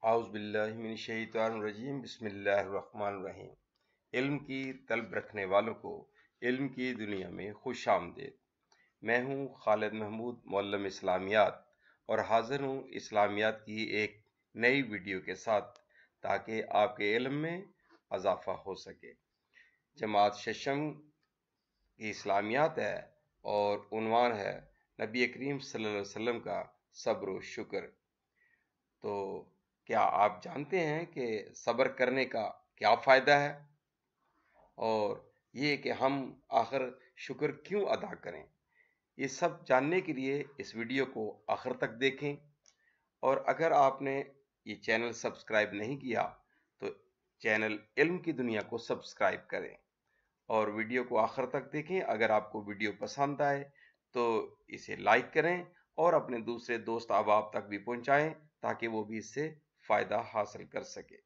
اعوذ باللہ من الشیطان الرجیم بسم اللہ الرحمن الرحیم۔ علم کی طلب رکھنے والوں کو علم کی دنیا میں خوش آمدید۔ میں ہوں خالد محمود، معلم اسلامیات، اور حاضر ہوں اسلامیات کی ایک نئی ویڈیو کے ساتھ تاکہ آپ کے علم میں اضافہ ہو سکے۔ جماعت ششم کی اسلامیات ہے اور عنوان ہے نبی کریم صلی اللہ علیہ وسلم کا صبر و شکر۔ تو کیا آپ جانتے ہیں کہ صبر کرنے کا کیا فائدہ ہے، اور یہ کہ ہم آخر شکر کیوں ادا کریں؟ یہ سب جاننے کے لیے اس ویڈیو کو آخر تک دیکھیں، اور اگر آپ نے یہ چینل سبسکرائب نہیں کیا تو چینل علم کی دنیا کو سبسکرائب کریں اور ویڈیو کو آخر تک دیکھیں۔ اگر آپ کو ویڈیو پسند آئے تو اسے لائک کریں اور اپنے دوسرے دوست احباب تک بھی پہنچائیں تاکہ وہ بھی اس سے فائدہ حاصل کر سکے۔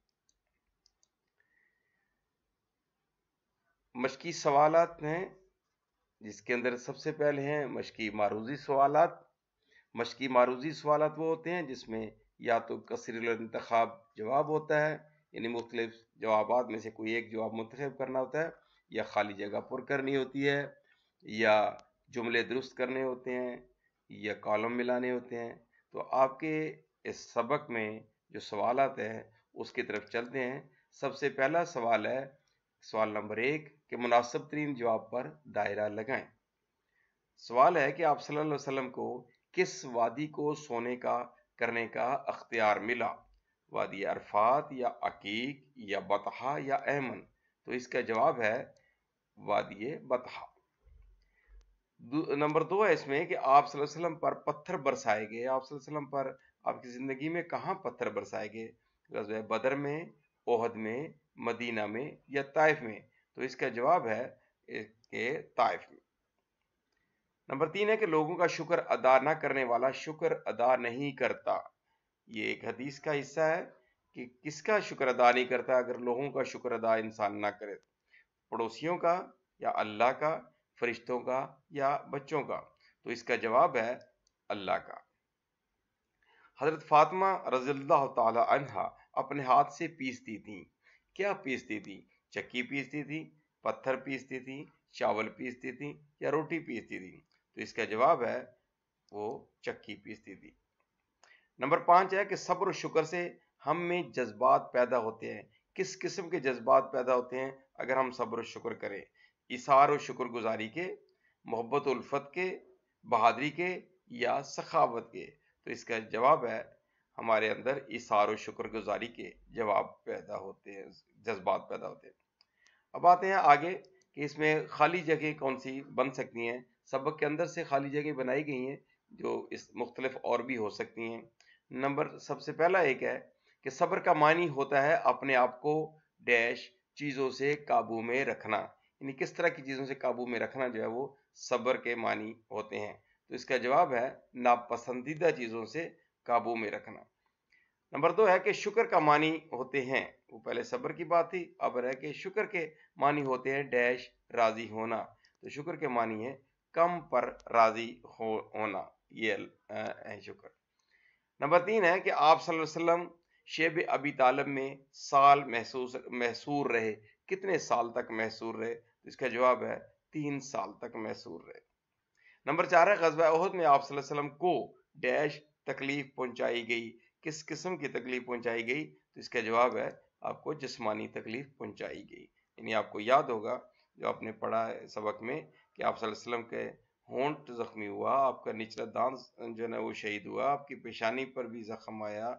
مشقی سوالات ہیں، جس کے اندر سب سے پہلے ہیں مشقی معروضی سوالات۔ مشقی معروضی سوالات وہ ہوتے ہیں جس میں یا تو کثیر الانتخاب جواب ہوتا ہے، یعنی مختلف جوابات میں سے کوئی ایک جواب منتخب کرنا ہوتا ہے، یا خالی جگہ پر کرنی ہوتی ہے، یا جملے درست کرنے ہوتے ہیں، یا کالم ملانے ہوتے ہیں۔ تو آپ کے اس سبق میں جو سوالات ہیں اس کی طرف چلتے ہیں۔ سب سے پہلا سوال ہے، سوال نمبر 1 کہ مناسب ترین جواب پر دائرہ لگائیں۔ سوال ہے کہ آپ صلی اللہ علیہ وسلم کو کس وادی کو سونے کا کرنے کا اختیار ملا؟ وادی عرفات، یا عقیق، یا بطحا، یا ایمن؟ تو اس کا جواب ہے وادی بطحا۔ نمبر 2 ہے اس میں کہ آپ صلی اللہ علیہ وسلم پر پتھر برسائے گئے۔ آپ صلی اللہ علیہ وسلم پر آپ کی زندگی میں کہاں پتھر برسائے گئے؟ غزوہ بدر میں، احد میں، مدینہ میں، یا طائف میں؟ تو اس کا جواب ہے کہ طائف میں۔ نمبر 3 ہے کہ لوگوں کا شکر ادا نہ کرنے والا شکر ادا نہیں کرتا۔ یہ ایک حدیث کا حصہ ہے کہ کس کا شکر ادا نہیں کرتا اگر لوگوں کا شکر ادا انسان نہ کرے؟ پڑوسیوں کا، یا اللہ کا، فرشتوں کا، یا بچوں کا؟ تو اس کا جواب ہے اللہ کا۔ حضرت فاطمہ رضی اللہ تعالی عنہا اپنے ہاتھ سے پیستی تھیں۔ کیا پیستی تھی؟ چکی پیستی تھی، پتھر پیستی تھی، چاول پیستی تھی، یا روٹی پیستی تھی؟ تو اس کا جواب ہے وہ چکی پیستی تھی۔ نمبر 5 ہے کہ صبر و شکر سے ہم میں جذبات پیدا ہوتے ہیں۔ کس قسم کے جذبات پیدا ہوتے ہیں اگر ہم صبر و شکر کریں؟ ایثار و شکر گزاری کے، محبت و الفت کے، بہادری کے، یا سخاوت کے؟ تو اس کا جواب ہے ہمارے اندر ایثار و شکر گزاری کے جواب پیدا ہوتے ہیں، جذبات پیدا ہوتے ہیں۔ اب آتے ہیں آگے کہ اس میں خالی جگہ کون سی بن سکتی ہیں۔ سبق کے اندر سے خالی جگہ بنائی گئی ہیں جو اس مختلف اور بھی ہو سکتی ہیں۔ سب سے پہلا ایک ہے کہ صبر کا معنی ہوتا ہے اپنے آپ کو ڈیش چیزوں سے قابو میں رکھنا، یعنی کس طرح کی چیزوں سے قابو میں رکھنا جو ہے وہ صبر کے معنی ہوتے ہیں۔ تو اس کا جواب ہے ناپسندیدہ چیزوں سے قابو میں رکھنا۔ نمبر 2 ہے کہ شکر کا معنی ہوتے ہیں، وہ پہلے صبر کی بات تھی، اب ہے کہ شکر کے معنی ہوتے ہیں ڈیش راضی ہونا۔ تو شکر کے معنی ہے کم پر راضی ہونا، یہ ہے شکر۔ نمبر 3 ہے کہ آپ صلی اللہ علیہ وسلم شیب ابی طالب میں سال محصور رہے۔ کتنے سال تک محصور رہے؟ اس کا جواب ہے 3 سال تک محصور رہے۔ نمبر 4 ہے غزوہ احد میں آپ صلی اللہ علیہ وسلم کو ڈیش تکلیف پہنچائی گئی۔ کس قسم کی تکلیف پہنچائی گئی؟ تو اس کا جواب ہے آپ کو جسمانی تکلیف پہنچائی گئی۔ یعنی آپ کو یاد ہوگا جو آپ نے پڑھا ہے سبق میں کہ آپ صلی اللہ علیہ وسلم کے ہونٹ زخمی ہوا، آپ کا نچلا دانت جو ہے وہ شہید ہوا، آپ کی پیشانی پر بھی زخم آیا۔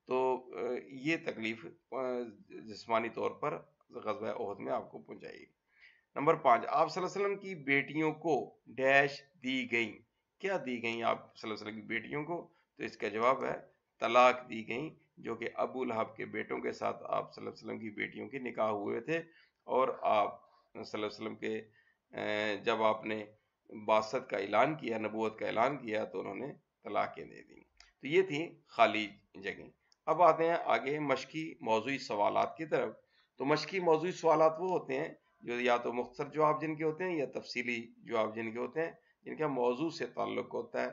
تو یہ تکلیف جسمانی طور پر غزوہ احد میں آپ کو پہنچائی گئی۔ نمبر 5 آپ صلی اللہ علیہ وسلم کی بیٹیوں کو ڈیش دی گئیں۔ کیا دی گئیں آپ صلی اللہ علیہ وسلم کی بیٹیوں کو؟ تو اس کا جواب ہے طلاق دی گئیں، جو کہ ابو لہب کے بیٹوں کے ساتھ آپ صلی اللہ علیہ وسلم کی بیٹیوں کے نکاح ہوئے تھے، اور آپ صلی اللہ علیہ وسلم کے جب آپ نے بعثت کا اعلان کیا، نبوت کا اعلان کیا، تو انہوں نے طلاقیں دے دیں۔ تو یہ تھی خالی جگہیں۔ اب آتے ہیں آگے مشقی موضوعی سوالات کی طرف۔ تو مشقی موضوعی سوالات وہ ہوتے ہیں جو یا تو مختصر جواب جن کے ہوتے ہیں، یا تفصیلی جواب جن کے ہوتے ہیں، جن کا موضوع سے تعلق ہوتا ہے۔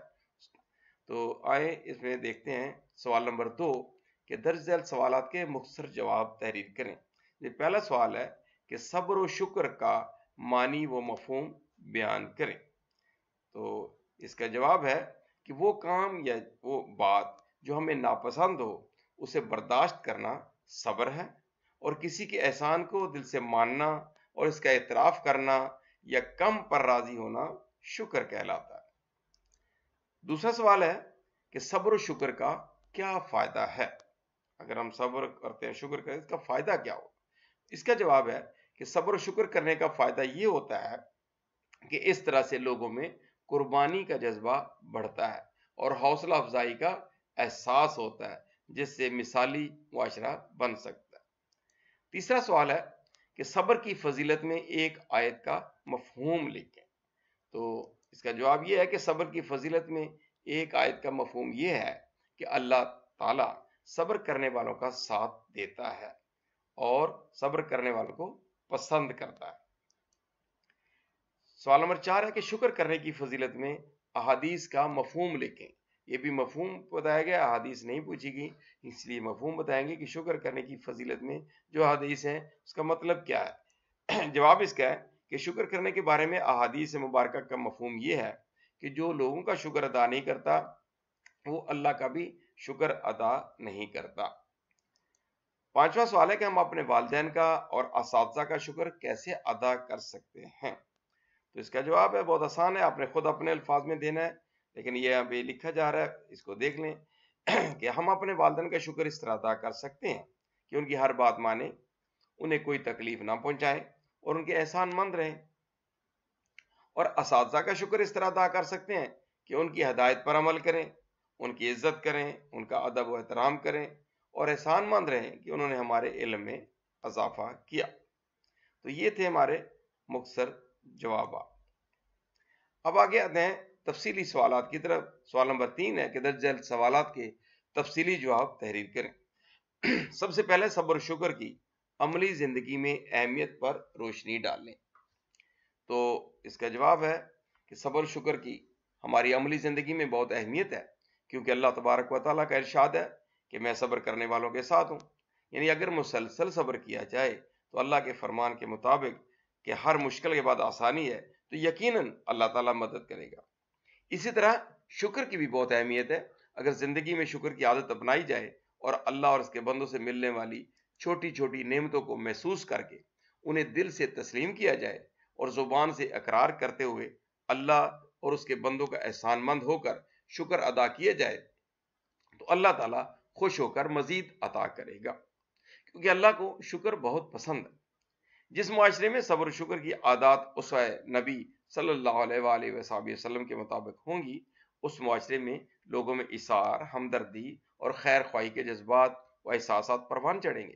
تو آئے اس میں دیکھتے ہیں سوال نمبر 2 کہ درج ذیل سوالات کے مختصر جواب تحریر کریں۔ یہ پہلا سوال ہے کہ صبر و شکر کا معنی و مفہوم بیان کریں۔ تو اس کا جواب ہے کہ وہ کام یا وہ بات جو ہمیں ناپسند ہو اسے برداشت کرنا صبر ہے، اور کسی کے احسان کو دل سے ماننا اور اس کا اعتراف کرنا یا کم پر راضی ہونا شکر کہلاتا ہے۔ دوسرا سوال ہے کہ صبر و شکر کا کیا فائدہ ہے؟ اگر ہم صبر کرتے ہیں، شکر کریں، اس کا فائدہ کیا ہو؟ اس کا جواب ہے کہ صبر و شکر کرنے کا فائدہ یہ ہوتا ہے کہ اس طرح سے لوگوں میں قربانی کا جذبہ بڑھتا ہے اور حوصلہ افزائی کا احساس ہوتا ہے، جس سے مثالی معاشرہ بن سکتا ہے۔ تیسرا سوال ہے کہ صبر کی فضیلت میں ایک آیت کا مفہوم لکھیں۔ تو اس کا جواب یہ ہے کہ صبر کی فضیلت میں ایک آیت کا مفہوم یہ ہے کہ اللہ تعالیٰ صبر کرنے والوں کا ساتھ دیتا ہے اور صبر کرنے والوں کو پسند کرتا ہے۔ سوال نمبر 4 ہے کہ شکر کرنے کی فضیلت میں احادیث کا مفہوم لکھیں۔ یہ بھی مفہوم بتایا گیا، احادیث نہیں پوچھی گئی، اس لیے مفہوم بتائیں گے کہ شکر کرنے کی فضیلت میں جو احادیث ہیں اس کا مطلب کیا ہے۔ جواب اس کا ہے کہ شکر کرنے کے بارے میں احادیث مبارکہ کا مفہوم یہ ہے کہ جو لوگوں کا شکر ادا نہیں کرتا وہ اللہ کا بھی شکر ادا نہیں کرتا۔ پانچواں سوال ہے کہ ہم اپنے والدین کا اور اساتذہ کا شکر کیسے ادا کر سکتے ہیں؟ تو اس کا جواب ہے بہت آسان ہے، آپ نے خود اپنے الفاظ میں دینا ہے، لیکن یہ ابھی لکھا جا رہا ہے، اس کو دیکھ لیں کہ ہم اپنے والدین کا شکر اس طرح ادا کر سکتے ہیں کہ ان کی ہر بات مانیں، انہیں کوئی تکلیف نہ پہنچائیں اور ان کے احسان مند رہیں۔ اور اساتذہ کا شکر اس طرح ادا کر سکتے ہیں کہ ان کی ہدایت پر عمل کریں، ان کی عزت کریں، ان کا ادب و احترام کریں اور احسان مند رہیں کہ انہوں نے ہمارے علم میں اضافہ کیا۔ تو یہ تھے ہمارے مختصر جوابات۔ اب آگے آتے ہیں تفصیلی سوالات کی طرف۔ سوال نمبر 3 ہے کہ درج ذیل سوالات کے تفصیلی جواب تحریر کریں۔ سب سے پہلے صبر و شکر کی عملی زندگی میں اہمیت پر روشنی ڈالیں۔ تو اس کا جواب ہے کہ صبر و شکر کی ہماری عملی زندگی میں بہت اہمیت ہے، کیونکہ اللہ تبارک و تعالیٰ کا ارشاد ہے کہ میں صبر کرنے والوں کے ساتھ ہوں۔ یعنی اگر مسلسل صبر کیا جائے تو اللہ کے فرمان کے مطابق کہ ہر مشکل کے بعد آسانی ہے، تو یقیناً اللہ تعالیٰ مدد کرے گا۔ اسی طرح شکر کی بھی بہت اہمیت ہے۔ اگر زندگی میں شکر کی عادت اپنائی جائے اور اللہ اور اس کے بندوں سے ملنے والی چھوٹی چھوٹی نعمتوں کو محسوس کر کے انہیں دل سے تسلیم کیا جائے اور زبان سے اقرار کرتے ہوئے اللہ اور اس کے بندوں کا احسان مند ہو کر شکر ادا کیا جائے، تو اللہ تعالیٰ خوش ہو کر مزید عطا کرے گا، کیونکہ اللہ کو شکر بہت پسند ہے۔ جس معاشرے میں صبر و شکر کی عادات اسوہ نبی صلی اللہ علیہ وآلہ وسلم کے مطابق ہوں گی، اس معاشرے میں لوگوں میں اثار، ہمدردی اور خیر خواہی کے جذبات و احساسات پروان چڑھیں گے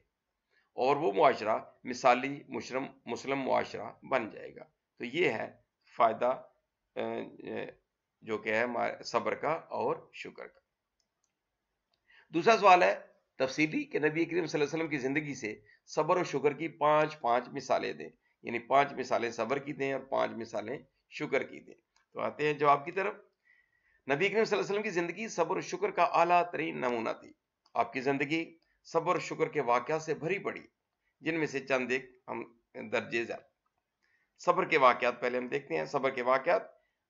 اور وہ معاشرہ مثالی مسلم معاشرہ بن جائے گا۔ تو یہ ہے فائدہ جو کہ ہے صبر کا اور شکر کا۔ دوسرا سوال ہے تفصیلی کہ نبی کریم صلی اللہ علیہ وسلم کی زندگی سے صبر و شکر کی پانچ مثالیں دیں، یعنی 5 مثالیں صبر کی دیں اور 5 مثالیں شکر کی دیں۔ تو آتے ہیں جواب کی طرف۔ نبی کریم صلی اللہ علیہ وسلم کی زندگی صبر و شکر کا اعلیٰ ترین نمونہ تھی۔ آپ کی زندگی صبر و شکر کے واقعات سے بھری پڑی، جن میں سے چند ایک ہم درجے ذیل۔ صبر کے واقعات پہلے ہم دیکھتے ہیں۔ صبر کے واقعات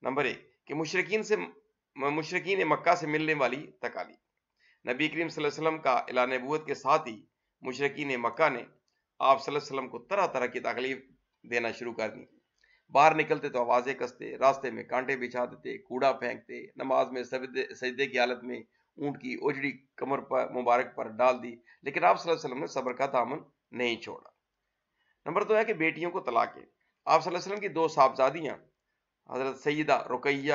نمبر 1 کہ مشرکین مکہ سے ملنے والی تکالیف۔ نبی کریم صلی اللہ علیہ وسلم کا اعلان نبوت کے ساتھ ہی مشرکین مکہ نے آپ صلی اللہ علیہ وسلم کو طرح طرح کی تکلیف دینا شروع کر دی۔ باہر نکلتے تو آوازیں کستے، راستے میں کانٹے بچھا دیتے، کوڑا پھینکتے، نماز میں سجدے کی حالت میں اونٹ کی اوجڑی کمر پر مبارک پر ڈال دی، لیکن آپ صلی اللہ علیہ وسلم نے صبر کا دامن نہیں چھوڑا۔ نمبر 2 ہے کہ بیٹیوں کو طلاقیں۔ آپ صلی اللہ علیہ وسلم کی 2 صاحبزادیاں حضرت سیدہ رقیہ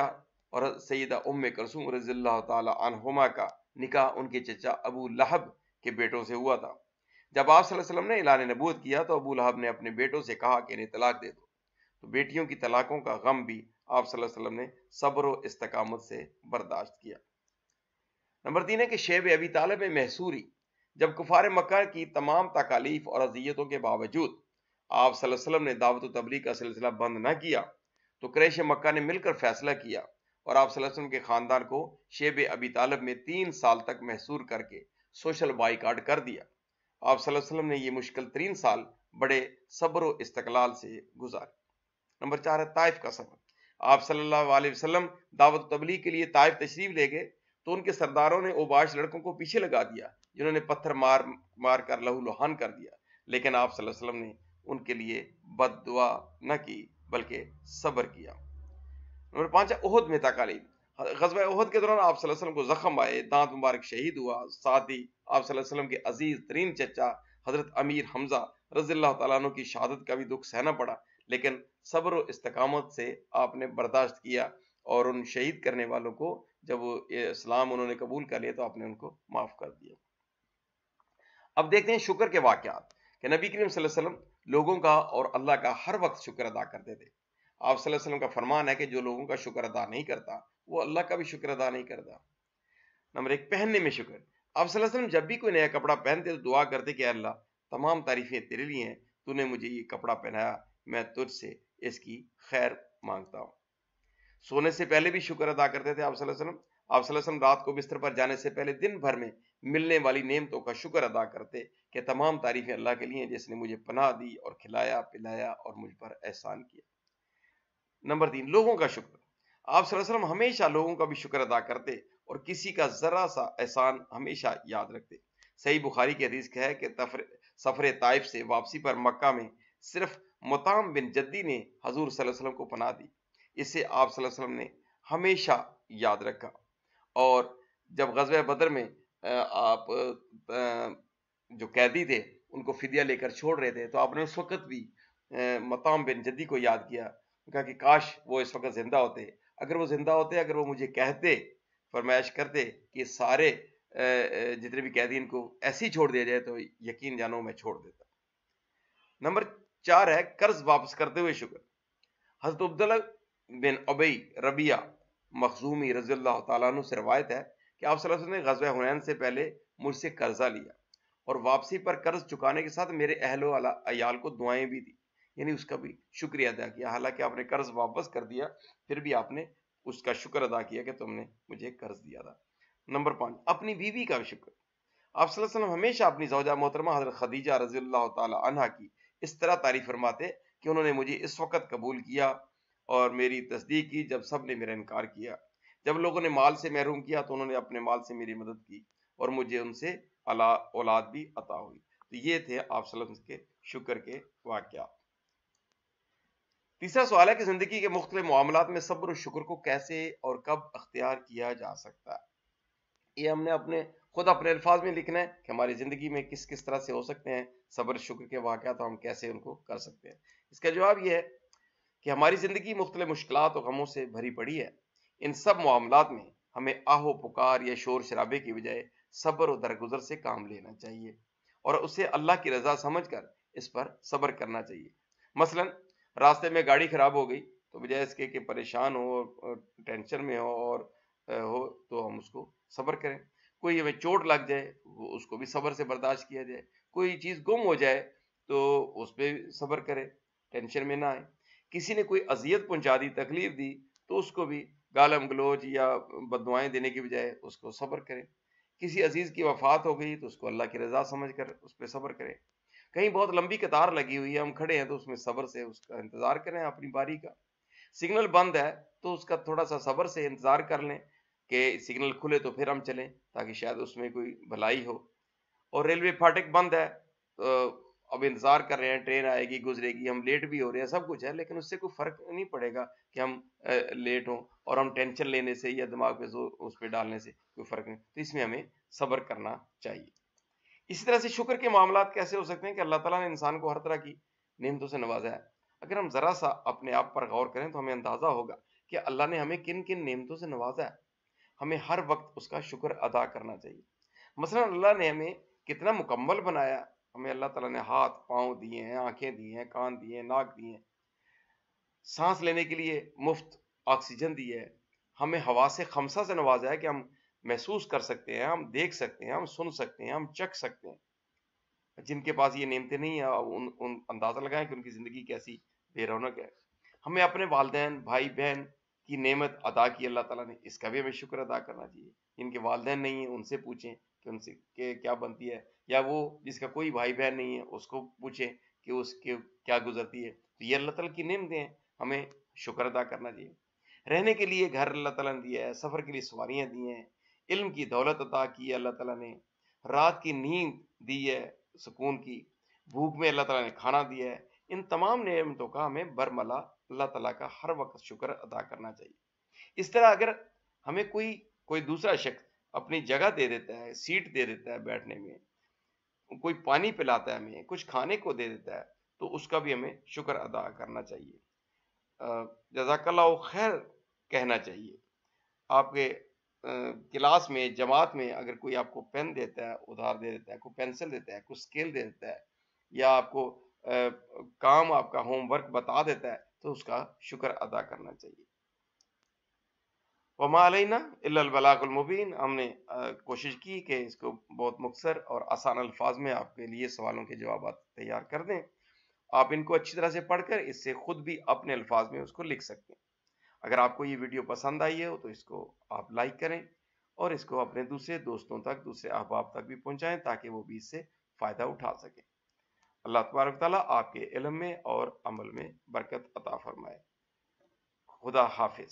اور حضرت سیدہ ام کلثوم رضی اللہ تعالی عنہما کا نکاح ان کے چچا ابو لہب کے بیٹوں سے ہوا تھا۔ جب آپ صلی اللہ علیہ وسلم نے اعلان نبوت کیا تو ابو لہب نے اپنے بیٹوں سے کہا کہ انہیں طلاق دے دو، تو بیٹیوں کی طلاقوں کا غم بھی آپ صلی اللہ علیہ وسلم نے صبر و استقامت سے برداشت کیا۔ نمبر 3 ہے کہ شیب ابی طالب میں محصوری۔ جب کفار مکہ کی تمام تکالیف اور اذیتوں کے باوجود آپ صلی اللہ علیہ وسلم نے دعوت و تبلیغ کا سلسلہ بند نہ کیا، تو قریش مکہ نے مل کر فیصلہ کیا اور آپ صلی اللہ علیہ وسلم کے خاندان کو شیب ابی طالب میں 3 سال تک محصور کر کے سوشل بائیکاٹ کر دیا۔ آپ صلی اللہ علیہ وسلم نے یہ مشکل ترین سال بڑے صبر و استقلال سے گزارے۔ نمبر 4 ہے طائف کا سفر۔ آپ صلی اللہ علیہ وسلم دعوت و تبلیغ کے لیے طائف تشریف لے گئے تو ان کے سرداروں نے اوباش لڑکوں کو پیچھے لگا دیا، جنہوں نے پتھر مار کر لہو لہان کر دیا، لیکن آپ صلی اللہ علیہ وسلم نے ان کے لیے بد دعا نہ کی بلکہ صبر کیا۔ نمبر 5 ہے احد میں تکالیف۔ غزوہ احد کے دوران آپ صلی اللہ علیہ وسلم کو زخم آئے، دانت مبارک شہید ہوا، ساتھ ہی آپ صلی اللہ علیہ وسلم کے عزیز ترین چچا حضرت امیر حمزہ رضی اللہ تعالیٰ عنہ کی شہادت کا بھی دکھ سہنا پڑا، لیکن صبر و استقامت سے آپ نے برداشت کیا اور ان شہید کرنے والوں کو جب وہ اسلام انہوں نے قبول کر لیا تو آپ نے ان کو معاف کر دیا۔ اب دیکھتے ہیں شکر کے واقعات کہ نبی کریم صلی اللہ علیہ وسلم لوگوں کا اور اللہ کا ہر وقت شکر ادا کرتے تھے۔ آپ صلی اللہ علیہ وسلم کا فرمان ہے کہ جو لوگوں کا شکر ادا نہیں کرتا وہ اللہ کا بھی شکر ادا نہیں کرتا۔ نمبر 1 پہننے میں شکر۔ آپ صلی اللہ علیہ وسلم جب بھی کوئی نیا کپڑا پہنتے تو دعا کرتے کہ اللہ تمام تعریفیں تیرے لیے ہیں، تو نے مجھے یہ کپڑا پہنایا، میں تجھ سے اس کی خیر مانگتا ہوں۔ سونے سے پہلے بھی شکر ادا کرتے تھے آپ صلی اللہ علیہ وسلم۔ آپ صلی اللہ علیہ وسلم رات کو بستر پر جانے سے پہلے دن بھر میں ملنے والی نعمتوں کا شکر ادا کرتے کہ تمام تعریفیں اللہ کے لیے ہیں جس نے مجھے پناہ دی اور کھلایا پلایا اور مجھ پر احسان کیا۔ نمبر 3 لوگوں کا شکر۔ آپ صلی اللہ علیہ وسلم ہمیشہ لوگوں کا بھی شکر ادا کرتے اور کسی کا ذرا سا احسان ہمیشہ یاد رکھتے۔ صحیح بخاری کی حدیث ہے کہ سفر طائف سے واپسی پر مکہ میں صرف مطعم بن جدی نے حضور صلی اللہ علیہ وسلم کو پناہ دی۔ اسے آپ صلی اللہ علیہ وسلم نے ہمیشہ یاد رکھا، اور جب غزوہ بدر میں آپ جو قیدی تھے ان کو فدیہ لے کر چھوڑ رہے تھے تو آپ نے اس وقت بھی مطعم بن جدی کو یاد کیا، کہا کہ کاش وہ اس وقت زندہ ہوتے، اگر وہ زندہ ہوتے، اگر وہ مجھے کہتے، فرمائش کرتے کہ سارے جتنے بھی قیدی ان کو ایسے ہی چھوڑ دیا جائے تو یقین جانو میں چھوڑ دیتا۔ نمبر 4 ہے قرض واپس کرتے ہوئے شکر۔ حضرت عبداللہ بن ابی ربیعہ مخزومی رضی اللہ تعالیٰ عنہ سے روایت ہے کہ آپ صلی اللہ علیہ وسلم نے غزوہ حنین سے پہلے مجھ سے قرضہ لیا اور واپسی پر قرض چکانے کے ساتھ میرے اہل و عیال کو دعائیں بھی دی، یعنی اس کا بھی شکریہ ادا کیا۔ حالانکہ آپ نے قرض واپس کر دیا پھر بھی آپ نے اس کا شکر ادا کیا کہ تم نے مجھے قرض دیا تھا۔ نمبر 5 اپنی بیوی کا شکر۔ آپ صلی اللہ علیہ وسلم ہمیشہ اپنی زوجہ محترمہ حضرت خدیجہ رضی اللہ تعالی عنہا کی اس طرح تعریف فرماتے کہ انہوں نے مجھے اس وقت قبول کیا اور میری تصدیق کی جب سب نے میرا انکار کیا۔ جب لوگوں نے مال سے محروم کیا تو انہوں نے اپنے مال سے میری مدد کی اور مجھے ان سے اولاد بھی عطا ہوئی۔ تو یہ تھے آپ صلی اللہ علیہ وسلم کے شکر کے واقعات۔ تیسرا سوال ہے کہ زندگی کے مختلف معاملات میں صبر و شکر کو کیسے اور کب اختیار کیا جا سکتا ہے؟ یہ ہم نے خود اپنے الفاظ میں لکھنا ہے کہ ہماری زندگی میں کس کس طرح سے ہو سکتے ہیں صبر شکر کے واقعات، ہم کیسے ان کو کر سکتے ہیں۔ اس کا جواب یہ ہے کہ ہماری زندگی مختلف مشکلات اور غموں سے بھری پڑی ہے۔ ان سب معاملات میں ہمیں آہ و پکار یا شور شرابے کی بجائے صبر و درگزر سے کام لینا چاہیے اور اسے اللہ کی رضا سمجھ کر اس پر صبر کرنا چاہیے۔ مثلا راستے میں گاڑی خراب ہو گئی تو بجائے اس کے کہ پریشان ہو اور ٹینشن میں ہو تو ہم اس کو صبر کریں۔ کوئی ہمیں چوٹ لگ جائے اس کو بھی صبر سے برداشت کیا جائے، کوئی چیز گم ہو جائے تو اس پہ صبر کرے، ٹینشن میں نہ آئے۔ کسی نے کوئی اذیت پہنچا دی، تکلیف دی تو اس کو بھی گالم گلوچ یا بددعائیں دینے کی بجائے اس کو صبر کریں۔ کسی عزیز کی وفات ہو گئی تو اس کو اللہ کی رضا سمجھ کر اس پہ صبر کریں۔ کہیں بہت لمبی قطار لگی ہوئی ہے، ہم کھڑے ہیں تو اس میں صبر سے اس کا انتظار کریں اپنی باری کا۔ سگنل بند ہے تو اس کا تھوڑا سا صبر سے انتظار کر لیں کہ سگنل کھلے تو پھر ہم چلیں تاکہ شاید اس میں کوئی بھلائی ہو۔ اور ریلوے پھاٹک بند ہے تو اب انتظار کر رہے ہیں، ٹرین آئے گی گزرے گی، ہم لیٹ بھی ہو رہے ہیں، سب کچھ ہے، لیکن اس سے کوئی فرق نہیں پڑے گا کہ ہم لیٹ ہوں اور ہم ٹینشن لینے سے یا دماغ پہ اس پہ ڈالنے سے کوئی فرق نہیں۔ تو اس میں ہمیں صبر کرنا چاہیے۔ اسی طرح سے شکر کے معاملات کیسے ہو سکتے ہیں کہ اللہ تعالیٰ نے انسان کو ہر طرح کی نعمتوں سے نوازا ہے۔ اگر ہم ذرا سا اپنے آپ پر غور کریں تو ہمیں اندازہ ہوگا کہ اللہ نے ہمیں کن کن نعمتوں سے نوازا ہے۔ ہمیں ہر وقت اس کا شکر ادا کرنا چاہیے۔ مثلا اللہ نے ہمیں کتنا مکمل بنایا، ہمیں اللہ تعالیٰ نے ہاتھ پاؤں دیے ہیں، آنکھیں دی ہیں، کان دیے ہیں، ناک دیے ہیں، سانس لینے کے لیے مفت آکسیجن دی ہے، ہمیں حواس خمسہ سے نوازا ہے کہ ہم محسوس کر سکتے ہیں، ہم دیکھ سکتے ہیں، ہم سن سکتے ہیں، ہم چکھ سکتے ہیں۔ جن کے پاس یہ نعمتیں نہیں ہیں ان اندازہ لگائیں کہ ان کی زندگی کیسی بے رونق ہے۔ ہمیں اپنے والدین، بھائی بہن کی نعمت عطا کی اللہ تعالیٰ نے، اس کا بھی ہمیں شکر ادا کرنا چاہیے. جن کے والدین نہیں ہیں ان سے پوچھیں کہ ان سے کیا بنتی ہے، یا وہ جس کا کوئی بھائی بہن نہیں ہے اس کو پوچھیں کہ اس کے کیا گزرتی ہے. تو یہ اللہ تعالیٰ کی نعمتیں ہیں، ہمیں شکر ادا کرنا چاہیے. رہنے کے لیے گھر اللہ تعالیٰ نے دیا ہے، سفر کے لیے سواریاں دی ہیں، علم کی دولت عطا کی ہے اللہ تعالیٰ نے، رات کی نیند دی ہے سکون کی، بھوک میں اللہ تعالیٰ نے کھانا دیا ہے. ان تمام نعمتوں کا ہمیں برملا اللہ تعالیٰ کا ہر وقت شکر ادا کرنا چاہیے. اس طرح اگر ہمیں کوئی دوسرا شخص اپنی جگہ دے دیتا ہے، سیٹ دے دیتا ہے بیٹھنے میں، کوئی پانی پلاتا ہے ہمیں، کچھ کھانے کو دے دیتا ہے، تو اس کا بھی ہمیں شکر ادا کرنا چاہیے. جزاک اللہ خیر کہنا چاہیے. آپ کے کلاس میں، جماعت میں اگر کوئی آپ کو پین دیتا ہے، ادھار دے دیتا ہے، کوئی پینسل دیتا ہے، کوئی اسکیل دے دیتا ہے، یا آپ کو کام آپ کا ہوم ورک بتا دیتا ہے، تو اس کا شکر ادا کرنا چاہیے. وما علینا الا البلاغ المبین. ہم نے کوشش کی کہ اس کو بہت مختصر اور آسان الفاظ میں آپ کے لیے سوالوں کے جوابات تیار کر دیں. آپ ان کو اچھی طرح سے پڑھ کر اس سے خود بھی اپنے الفاظ میں اس کو لکھ سکتے ہیں. اگر آپ کو یہ ویڈیو پسند آئی ہے تو اس کو آپ لائک کریں اور اس کو اپنے دوسرے دوستوں تک، دوسرے احباب تک بھی پہنچائیں تاکہ وہ بھی اس سے فائدہ اٹھا سکیں. اللہ تبارک تعالیٰ آپ کے علم میں اور عمل میں برکت عطا فرمائے. خدا حافظ.